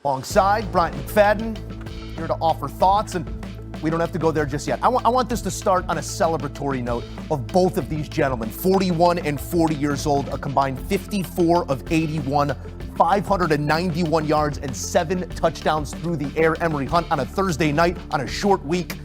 Alongside Bryant McFadden, here to offer thoughts, and we don't have to go there just yet. I want this to start on a celebratory note of both of these gentlemen, 41 and 40 years old, a combined 54 of 81, 591 yards and 7 touchdowns through the air. Emory Hunt on a Thursday night on a short week.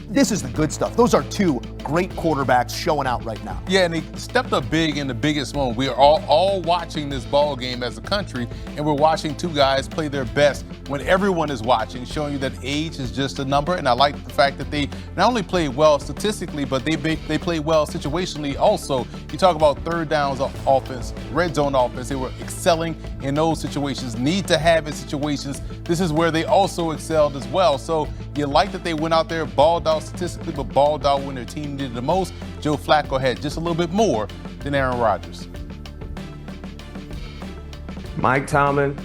This is the good stuff. Those are two great quarterbacks showing out right now. Yeah, and they stepped up big in the biggest moment. We are all watching this ball game as a country, and we're watching two guys play their best when everyone is watching, showing you that age is just a number. And I like the fact that they not only play well statistically, but they play well situationally also. You talk about third downs offense, red zone offense. They were excelling in those situations, need to have in situations. This is where they also excelled as well. So you like that they went out there, balled out statistically, but balled out when their team needed the most. Joe Flacco had just a little bit more than Aaron Rodgers. Mike Tomlin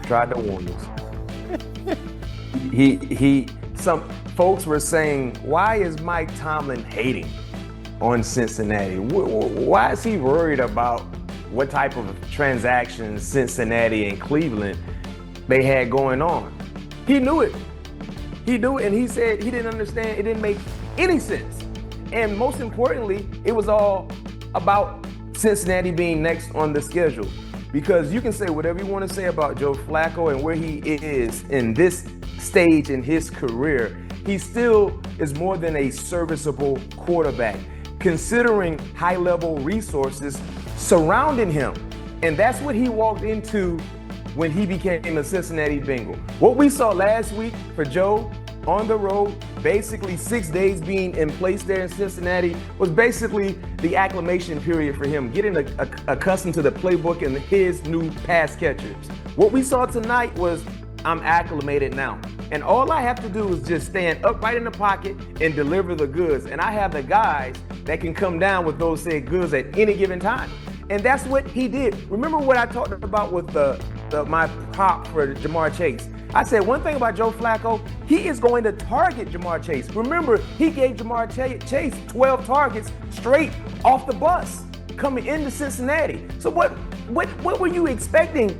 tried to warn us. Some folks were saying, why is Mike Tomlin hating on Cincinnati? Why is he worried about what type of transactions Cincinnati and Cleveland they had going on? He knew it. He knew it, and he said he didn't understand. It didn't make any sense. And most importantly, it was all about Cincinnati being next on the schedule. Because you can say whatever you want to say about Joe Flacco and where he is in this stage in his career, he still is more than a serviceable quarterback, considering high-level resources surrounding him. And that's what he walked into when he became a Cincinnati Bengal. What we saw last week for Joe on the road, basically 6 days being in place there in Cincinnati, was basically the acclimation period for him, getting accustomed to the playbook and his new pass catchers. What we saw tonight was, I'm acclimated now. And all I have to do is just stand upright in the pocket and deliver the goods. And I have the guys that can come down with those said goods at any given time. And that's what he did. Remember what I talked about with my prop for Jamar Chase? I said one thing about Joe Flacco, he is going to target Jamar Chase. Remember, he gave Jamar Chase 12 targets straight off the bus coming into Cincinnati. So what were you expecting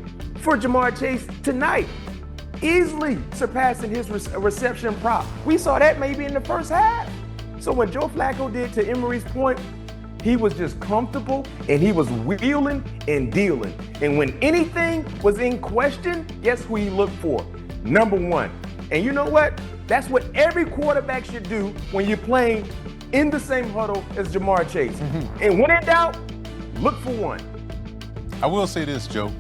for Jamar Chase tonight? Easily surpassing his reception prop. We saw that maybe in the first half. So what Joe Flacco did, to Emery's point, he was just comfortable and he was wheeling and dealing. And when anything was in question, guess who he looked for? Number one. And you know what? That's what every quarterback should do when you're playing in the same huddle as Jamar Chase. Mm-hmm. And when in doubt, look for one. I will say this, Joe.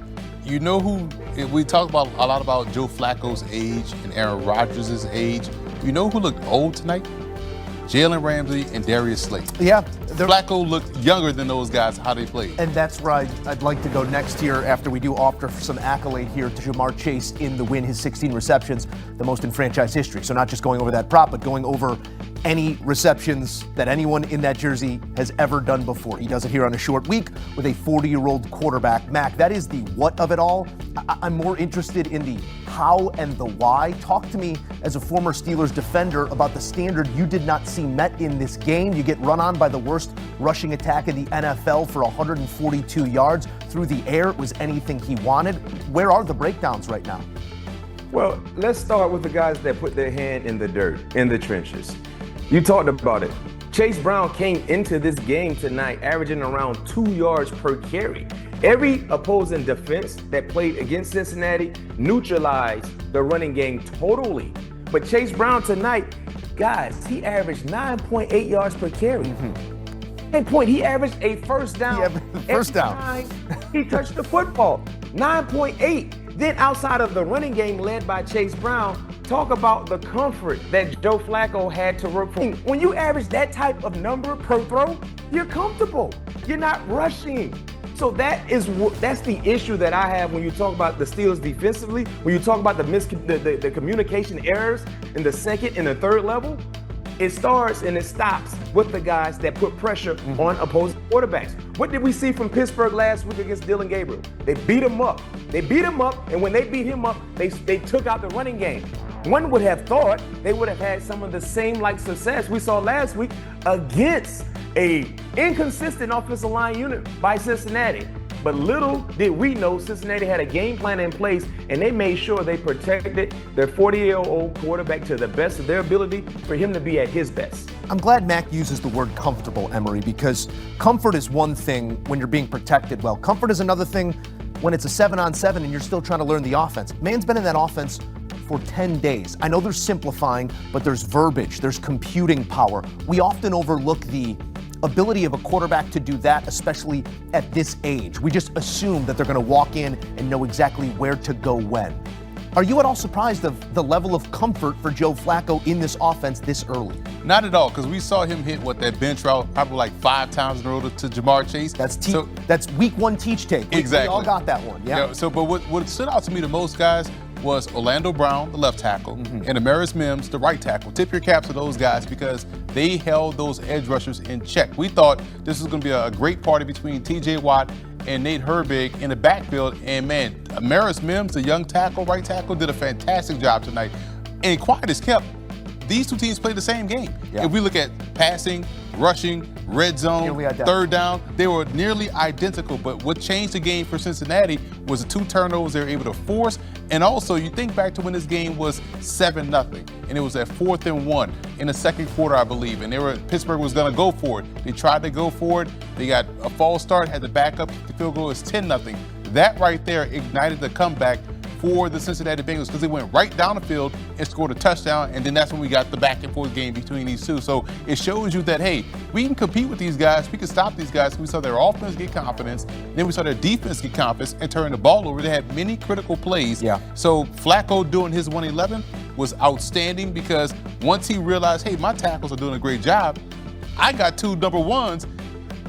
You know who, we talk about a lot about Joe Flacco's age and Aaron Rodgers' age. You know who looked old tonight? Jalen Ramsey and Darius Slay. Yeah. Flacco looked younger than those guys, how they played. And that's where I'd like to go next here after we do offer some accolade here to Jamar Chase in the win, his 16 receptions, the most in franchise history. So not just going over that prop, but going over any receptions that anyone in that jersey has ever done before. He does it here on a short week with a 40-year-old quarterback. Mac, that is the what of it all. I'm more interested in the how and the why. Talk to me as a former Steelers defender about the standard you did not see met in this game. You get run on by the worst rushing attack in the NFL for 142 yards through the air. It was anything he wanted. Where are the breakdowns right now? Well, let's start with the guys that put their hand in the dirt, in the trenches. You talked about it. Chase Brown came into this game tonight averaging around 2 yards per carry. Every opposing defense that played against Cincinnati neutralized the running game totally. But Chase Brown tonight, guys, he averaged 9.8 yards per carry. Mm-hmm. He averaged a first down every time he touched the football. 9.8. Then outside of the running game led by Chase Brown, talk about the comfort that Joe Flacco had to work for. When you average that type of number per throw, you're comfortable. You're not rushing. So that's the issue that I have when you talk about the Steelers defensively, when you talk about the communication errors in the second and the third level. It starts and it stops with the guys that put pressure on opposing quarterbacks. What did we see from Pittsburgh last week against Dylan Gabriel? They beat him up. And when they beat him up, they took out the running game. One would have thought they would have had some of the same success we saw last week against a inconsistent offensive line unit by Cincinnati. But little did we know Cincinnati had a game plan in place, and they made sure they protected their 40-year-old quarterback to the best of their ability for him to be at his best. I'm glad Mac uses the word comfortable, Emery, because comfort is one thing when you're being protected well. Comfort is another thing when it's a 7-on-7 and you're still trying to learn the offense. Man's been in that offense for 10 days. I know they're simplifying, but there's verbiage, there's computing power. We often overlook the ability of a quarterback to do that, especially at this age. We just assume that they're going to walk in and know exactly where to go when. Are you at all surprised of the level of comfort for Joe Flacco in this offense this early? Not at all, because we saw him hit that bench route probably like 5 times in a row to Jamar Chase. That's week 1 teach tape. Exactly. We all got that one. Yeah. But what stood out to me the most, guys, was Orlando Brown, the left tackle, and Amaris Mims, the right tackle. Tip your caps to those guys because they held those edge rushers in check. We thought this was going to be a great party between T.J. Watt and Nate Herbig in the backfield. And, man, Amaris Mims, the young tackle, right tackle, did a fantastic job tonight. And quiet as kept, these two teams played the same game. Yeah. If we look at passing, rushing, red zone, third down, they were nearly identical. But what changed the game for Cincinnati was the 2 turnovers they were able to force. And also, you think back to when this game was 7-0, and it was at 4th and 1 in the second quarter, I believe. And Pittsburgh was going to go for it. They tried to go for it. They got a false start, had to back up. The field goal was 10-0. That right there ignited the comeback for the Cincinnati Bengals because they went right down the field and scored a touchdown, and then that's when we got the back and forth game between these two. So it shows you that, hey, we can compete with these guys. We can stop these guys. We saw their offense get confidence. Then we saw their defense get confidence and turn the ball over. They had many critical plays. Yeah. So Flacco doing his 111 was outstanding because once he realized, hey, my tackles are doing a great job, I got 2 number ones,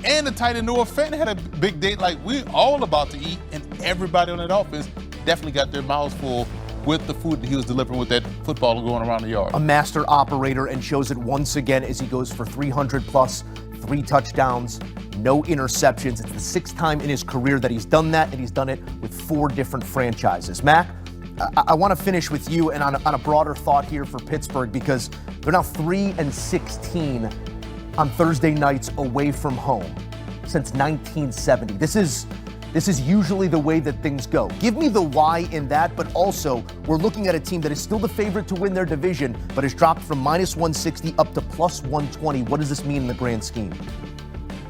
and the tight end Noah Fenton had a big day. Like, we're all about to eat, and everybody on that offense definitely got their mouths full with the food that he was delivering with that football going around the yard. A master operator, and shows it once again as he goes for 300 plus, 3 touchdowns, no interceptions. It's the 6th time in his career that he's done that, and he's done it with 4 different franchises. Mac, I want to finish with you and on a broader thought here for Pittsburgh, because they're now 3-16 on Thursday nights away from home since 1970. This is usually the way that things go. Give me the why in that, but also we're looking at a team that is still the favorite to win their division, but has dropped from -160 up to +120. What does this mean in the grand scheme?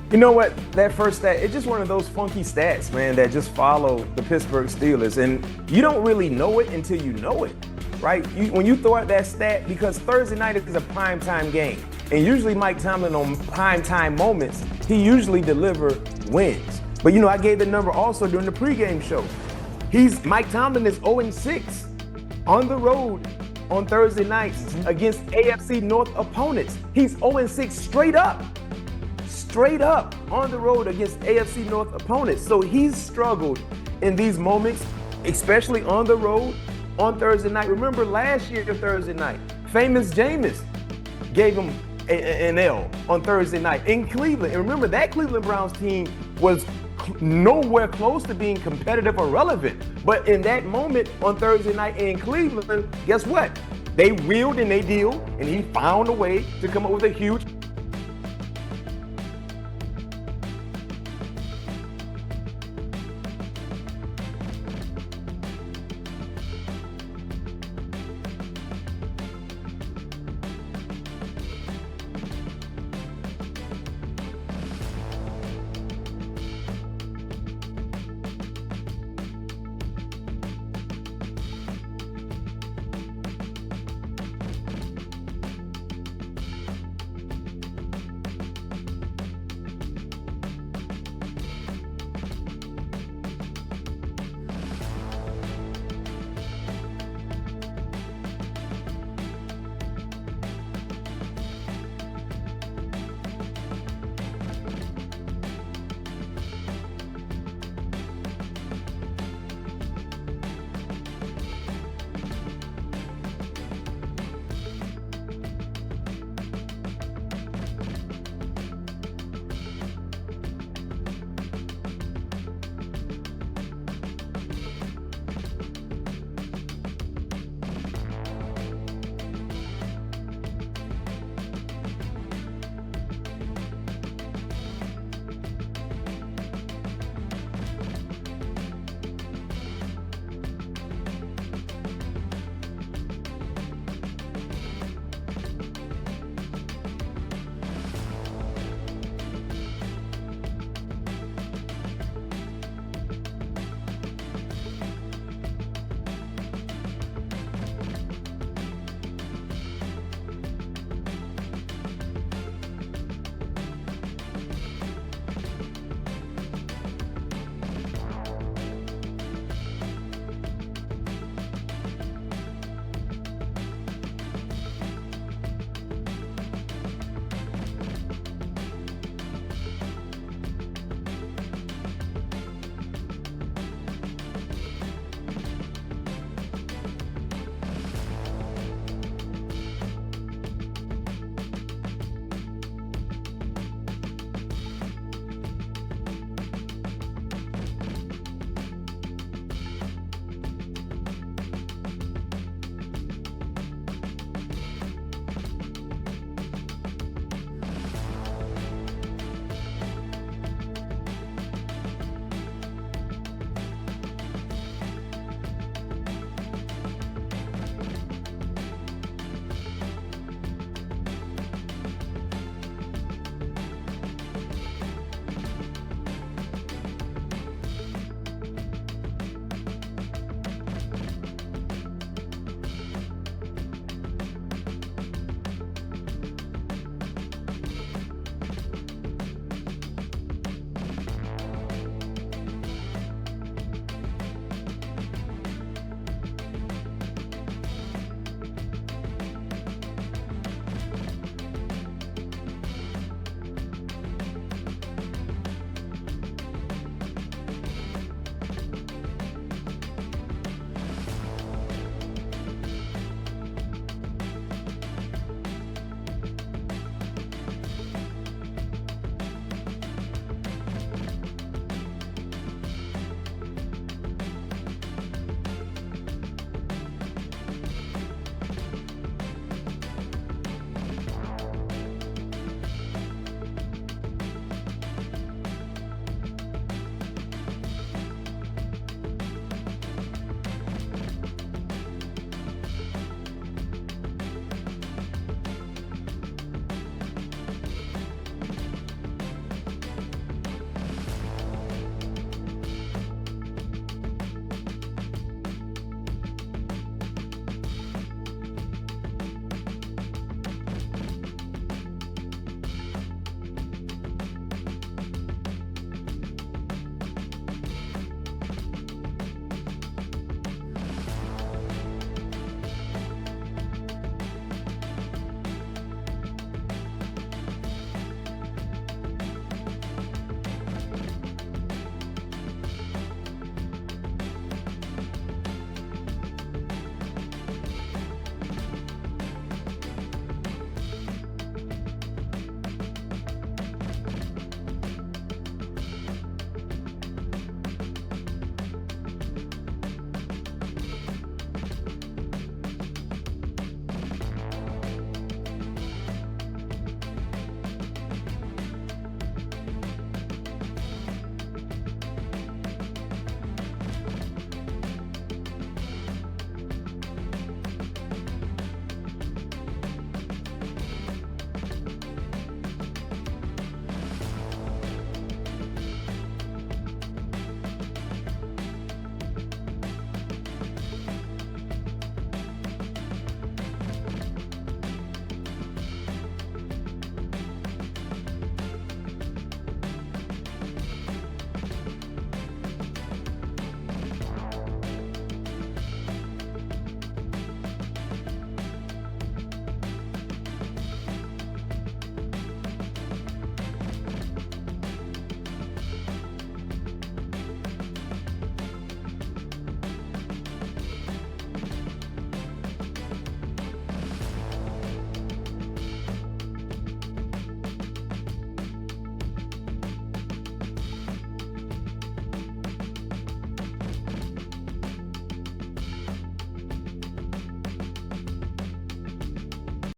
You know what? That first stat, it's just one of those funky stats, man, that just follow the Pittsburgh Steelers. And you don't really know it until you know it, right? When you throw out that stat, because Thursday night is a primetime game. And usually Mike Tomlin on primetime moments, he usually delivers wins. But, you know, I gave the number also during the pregame show. Mike Tomlin is 0-6 on the road on Thursday nights against AFC North opponents. He's 0-6 straight up on the road against AFC North opponents. So he's struggled in these moments, especially on the road on Thursday night. Remember last year Thursday night, famous Jameis gave him an L on Thursday night in Cleveland. And remember, that Cleveland Browns team was nowhere close to being competitive or relevant. But in that moment on Thursday night in Cleveland, guess what? They wheeled and they dealed, and he found a way to come up with a huge